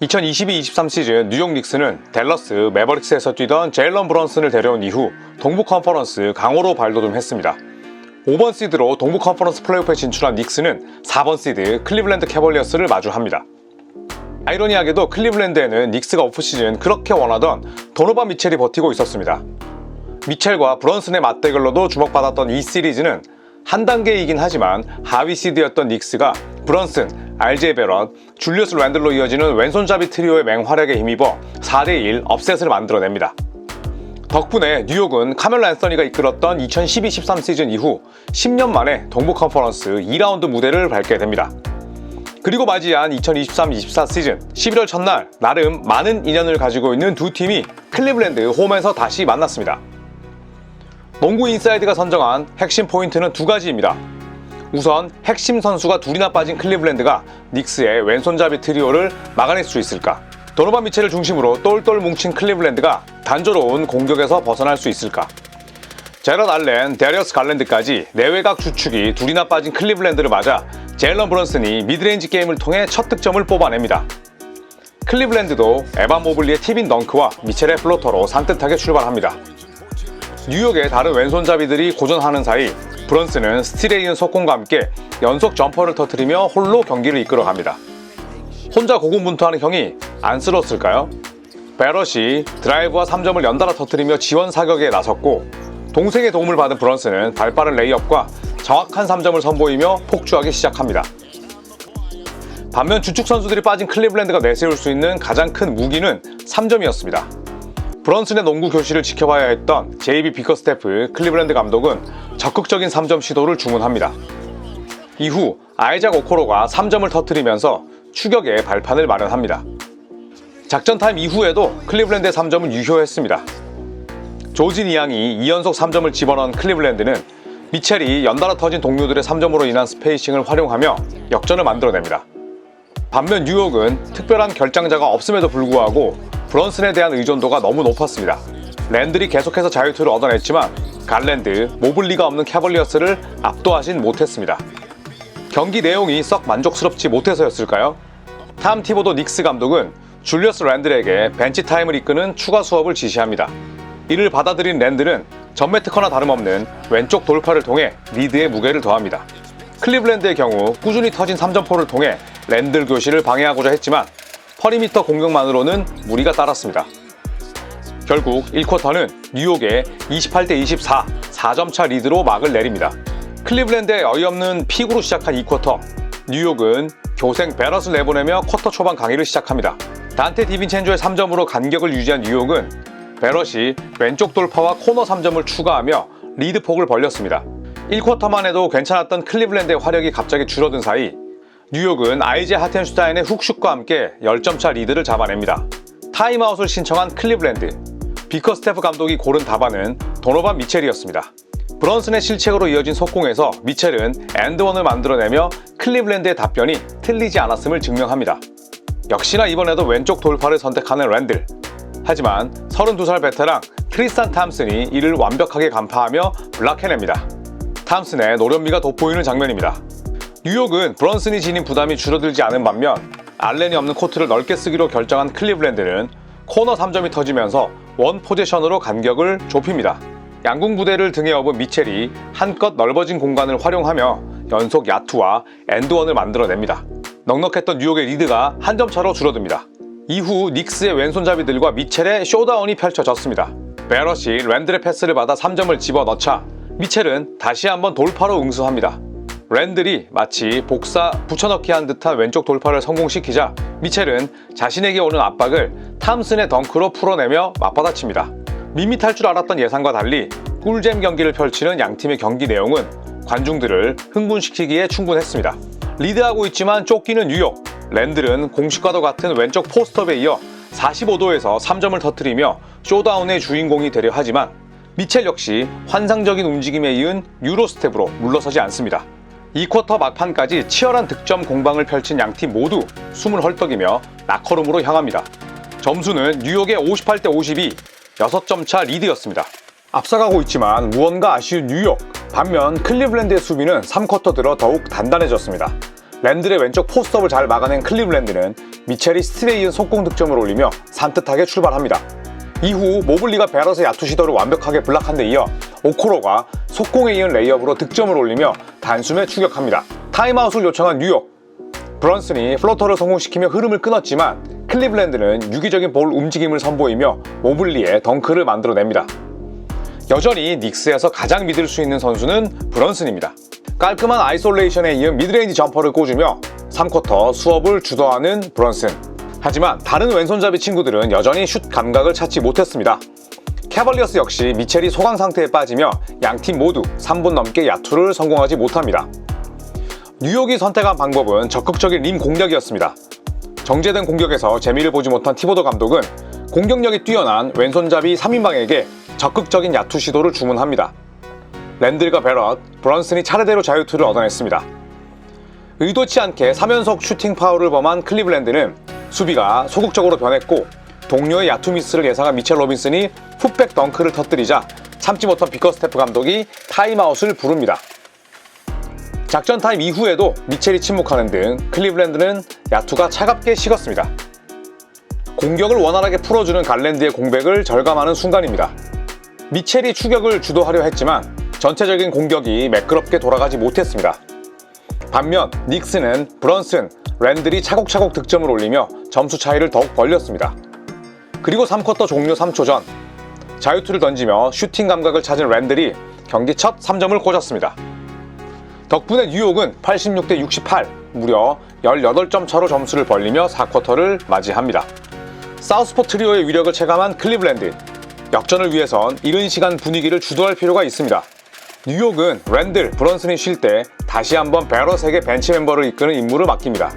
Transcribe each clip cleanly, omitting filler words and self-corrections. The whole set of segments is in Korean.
2022-23 시즌 뉴욕 닉스는 댈러스 매버릭스에서 뛰던 제일런 브런슨을 데려온 이후 동부 컨퍼런스 강호로 발돋움했습니다. 5번 시드로 동부 컨퍼런스 플레이오프에 진출한 닉스는 4번 시드 클리블랜드 캐벌리어스를 마주합니다. 아이러니하게도 클리블랜드에는 닉스가 오프시즌 그렇게 원하던 도노반 미첼이 버티고 있었습니다. 미첼과 브런슨의 맞대결로도 주목받았던 이 시리즈는 한 단계이긴 하지만 하위 시드였던 닉스가 브런슨, RJ 베럿, 줄리어스 랜들로 이어지는 왼손잡이 트리오의 맹활약에 힘입어 4대1 업셋을 만들어냅니다. 덕분에 뉴욕은 카멜로 앤서니가 이끌었던 2012-13 시즌 이후 10년 만에 동부 컨퍼런스 2라운드 무대를 밟게 됩니다. 그리고 맞이한 2023-24 시즌 11월 첫날 나름 많은 인연을 가지고 있는 두 팀이 클리블랜드 홈에서 다시 만났습니다. 농구 인사이드가 선정한 핵심 포인트는 두 가지입니다. 우선 핵심 선수가 둘이나 빠진 클리블랜드가 닉스의 왼손잡이 트리오를 막아낼 수 있을까? 도노반 미첼을 중심으로 똘똘 뭉친 클리블랜드가 단조로운 공격에서 벗어날 수 있을까? 제럿 알렌, 데리어스 갈랜드까지 내외곽 주축이 둘이나 빠진 클리블랜드를 맞아 제일런 브런슨이 미드레인지 게임을 통해 첫 득점을 뽑아냅니다. 클리블랜드도 에반 모블리의 팁인 덩크와 미첼의 플로터로 산뜻하게 출발합니다. 뉴욕의 다른 왼손잡이들이 고전하는 사이 브런슨은 스틸에 이은 속공과 함께 연속 점퍼를 터뜨리며 홀로 경기를 이끌어갑니다. 혼자 고군분투하는 형이 안쓰러웠을까요? 베럿이 드라이브와 3점을 연달아 터뜨리며 지원 사격에 나섰고 동생의 도움을 받은 브런슨은 발빠른 레이업과 정확한 3점을 선보이며 폭주하기 시작합니다. 반면 주축 선수들이 빠진 클리블랜드가 내세울 수 있는 가장 큰 무기는 3점이었습니다. 브런슨의 농구 교실을 지켜봐야 했던 JB 비커스태프 클리블랜드 감독은 적극적인 3점 시도를 주문합니다. 이후 아이작 오코로가 3점을 터뜨리면서 추격의 발판을 마련합니다. 작전 타임 이후에도 클리블랜드의 3점은 유효했습니다. 조진 이양이 2연속 3점을 집어넣은 클리블랜드는 미첼이 연달아 터진 동료들의 3점으로 인한 스페이싱을 활용하며 역전을 만들어냅니다. 반면 뉴욕은 특별한 결장자가 없음에도 불구하고 브런슨에 대한 의존도가 너무 높았습니다. 랜들이 계속해서 자유투를 얻어냈지만 갈랜드, 모블리가 없는 캐벌리어스를 압도하진 못했습니다. 경기 내용이 썩 만족스럽지 못해서였을까요? 탐 티보도 닉스 감독은 줄리어스 랜들에게 벤치 타임을 이끄는 추가 수업을 지시합니다. 이를 받아들인 랜들은 전매 특허나 다름없는 왼쪽 돌파를 통해 리드에 무게를 더합니다. 클리블랜드의 경우 꾸준히 터진 3점포를 통해 랜들 교실을 방해하고자 했지만 퍼리미터 공격만으로는 무리가 따랐습니다. 결국 1쿼터는 뉴욕의 28대24, 4점차 리드로 막을 내립니다. 클리블랜드의 어이없는 픽으로 시작한 2쿼터, 뉴욕은 교생 베럿을 내보내며 쿼터 초반 강의를 시작합니다. 단테 디빈첸조의 3점으로 간격을 유지한 뉴욕은 베럿이 왼쪽 돌파와 코너 3점을 추가하며 리드 폭을 벌렸습니다. 1쿼터만 해도 괜찮았던 클리블랜드의 화력이 갑자기 줄어든 사이 뉴욕은 아이제 하텐슈타인의 훅슛과 함께 10점차 리드를 잡아냅니다. 타임아웃을 신청한 클리블랜드, 비커스태프 감독이 고른 답안은 도노반 미첼이었습니다. 브런슨의 실책으로 이어진 속공에서 미첼은 엔드원을 만들어내며 클리블랜드의 답변이 틀리지 않았음을 증명합니다. 역시나 이번에도 왼쪽 돌파를 선택하는 랜들. 하지만 32살 베테랑 트리스탄 탐슨이 이를 완벽하게 간파하며 블락해냅니다. 탐슨의 노련미가 돋보이는 장면입니다. 뉴욕은 브런슨이 지닌 부담이 줄어들지 않은 반면 알렌이 없는 코트를 넓게 쓰기로 결정한 클리블랜드는 코너 3점이 터지면서 원 포제션으로 간격을 좁힙니다. 양궁 부대를 등에 업은 미첼이 한껏 넓어진 공간을 활용하며 연속 야투와 엔드원을 만들어냅니다. 넉넉했던 뉴욕의 리드가 한 점 차로 줄어듭니다. 이후 닉스의 왼손잡이들과 미첼의 쇼다운이 펼쳐졌습니다. 베럿이 랜들의 패스를 받아 3점을 집어넣자 미첼은 다시 한번 돌파로 응수합니다. 랜들이 마치 복사 붙여넣기 한 듯한 왼쪽 돌파를 성공시키자 미첼은 자신에게 오는 압박을 탐슨의 덩크로 풀어내며 맞받아칩니다. 밋밋할 줄 알았던 예상과 달리 꿀잼 경기를 펼치는 양팀의 경기 내용은 관중들을 흥분시키기에 충분했습니다. 리드하고 있지만 쫓기는 뉴욕, 랜들은 공식과도 같은 왼쪽 포스트업에 이어 45도에서 3점을 터뜨리며 쇼다운의 주인공이 되려 하지만 미첼 역시 환상적인 움직임에 이은 유로스텝으로 물러서지 않습니다. 2쿼터 막판까지 치열한 득점 공방을 펼친 양팀 모두 숨을 헐떡이며 라커룸으로 향합니다. 점수는 뉴욕의 58대52, 6점 차 리드였습니다. 앞서가고 있지만 무언가 아쉬운 뉴욕, 반면 클리블랜드의 수비는 3쿼터 들어 더욱 단단해졌습니다. 랜들의 왼쪽 포스트업을 잘 막아낸 클리블랜드는 미첼이 스틸에 이은 속공 득점을 올리며 산뜻하게 출발합니다. 이후 모블리가 베럿의 야투 시도를 완벽하게 블락한 데 이어 오코로가 속공에 이은 레이업으로 득점을 올리며 단숨에 추격합니다. 타임아웃을 요청한 뉴욕. 브런슨이 플로터를 성공시키며 흐름을 끊었지만 클리블랜드는 유기적인 볼 움직임을 선보이며 모블리의 덩크를 만들어냅니다. 여전히 닉스에서 가장 믿을 수 있는 선수는 브런슨입니다. 깔끔한 아이솔레이션에 이은 미드레인지 점퍼를 꽂으며 3쿼터 수업을 주도하는 브런슨. 하지만 다른 왼손잡이 친구들은 여전히 슛 감각을 찾지 못했습니다. 캐벌리어스 역시 미첼이 소강 상태에 빠지며 양팀 모두 3분 넘게 야투를 성공하지 못합니다. 뉴욕이 선택한 방법은 적극적인 림 공략이었습니다. 정제된 공격에서 재미를 보지 못한 티보더 감독은 공격력이 뛰어난 왼손잡이 3인방에게 적극적인 야투 시도를 주문합니다. 랜들과 베럿, 브런슨이 차례대로 자유투를 얻어냈습니다. 의도치 않게 3연속 슈팅 파울을 범한 클리블랜드는 수비가 소극적으로 변했고 동료의 야투 미스를 예상한 미첼 로빈슨이 풋백 덩크를 터뜨리자 참지 못한 비커스테프 감독이 타임아웃을 부릅니다. 작전 타임 이후에도 미첼이 침묵하는 등 클리블랜드는 야투가 차갑게 식었습니다. 공격을 원활하게 풀어주는 갈랜드의 공백을 절감하는 순간입니다. 미첼이 추격을 주도하려 했지만 전체적인 공격이 매끄럽게 돌아가지 못했습니다. 반면 닉스는 브런슨, 랜들이 차곡차곡 득점을 올리며 점수 차이를 더욱 벌렸습니다. 그리고 3쿼터 종료 3초 전 자유투를 던지며 슈팅 감각을 찾은 랜들이 경기 첫 3점을 꽂았습니다. 덕분에 뉴욕은 86대 68, 무려 18점 차로 점수를 벌리며 4쿼터를 맞이합니다. 사우스포 트리오의 위력을 체감한 클리블랜드. 역전을 위해선 이른 시간 분위기를 주도할 필요가 있습니다. 뉴욕은 랜들, 브런슨이 쉴 때 다시 한번 베럿에게 벤치 멤버를 이끄는 임무를 맡깁니다.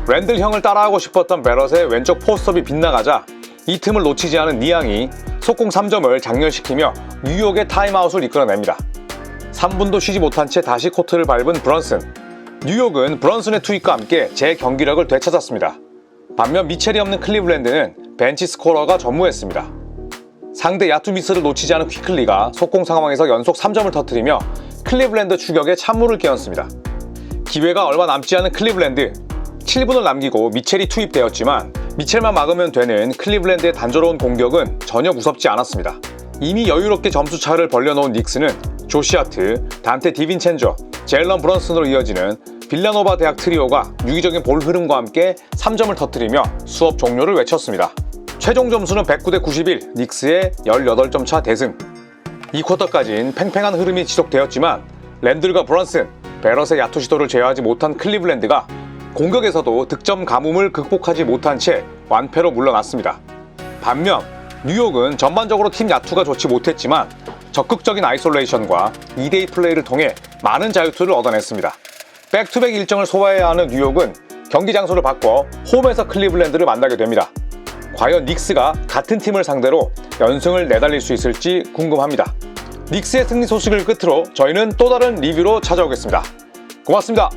랜들 형을 따라하고 싶었던 베럿의 왼쪽 포스트업이 빗나가자 이 틈을 놓치지 않은 니앙이 속공 3점을 장렬시키며 뉴욕의 타임아웃을 이끌어냅니다. 3분도 쉬지 못한 채 다시 코트를 밟은 브런슨. 뉴욕은 브런슨의 투입과 함께 재경기력을 되찾았습니다. 반면 미첼이 없는 클리블랜드는 벤치 스코어가 전무했습니다. 상대 야투 미스를 놓치지 않은 퀴클리가 속공 상황에서 연속 3점을 터뜨리며 클리블랜드 추격에 찬물을 끼얹습니다. 기회가 얼마 남지 않은 클리블랜드. 7분을 남기고 미첼이 투입되었지만 미첼만 막으면 되는 클리블랜드의 단조로운 공격은 전혀 무섭지 않았습니다. 이미 여유롭게 점수차를 벌려놓은 닉스는 조시 하트, 단테 디빈첸조, 제일런 브런슨으로 이어지는 빌라노바 대학 트리오가 유기적인 볼 흐름과 함께 3점을 터뜨리며 수업 종료를 외쳤습니다. 최종 점수는 109대 91, 닉스의 18점 차 대승. 2쿼터까지는 팽팽한 흐름이 지속되었지만 랜들과 브런슨, 베럿의 야투 시도를 제어하지 못한 클리블랜드가 공격에서도 득점 가뭄을 극복하지 못한 채 완패로 물러났습니다. 반면 뉴욕은 전반적으로 팀 야투가 좋지 못했지만 적극적인 아이솔레이션과 2대2 플레이를 통해 많은 자유투를 얻어냈습니다. 백투백 일정을 소화해야 하는 뉴욕은 경기 장소를 바꿔 홈에서 클리블랜드를 만나게 됩니다. 과연 닉스가 같은 팀을 상대로 연승을 내달릴 수 있을지 궁금합니다. 닉스의 승리 소식을 끝으로 저희는 또 다른 리뷰로 찾아오겠습니다. 고맙습니다.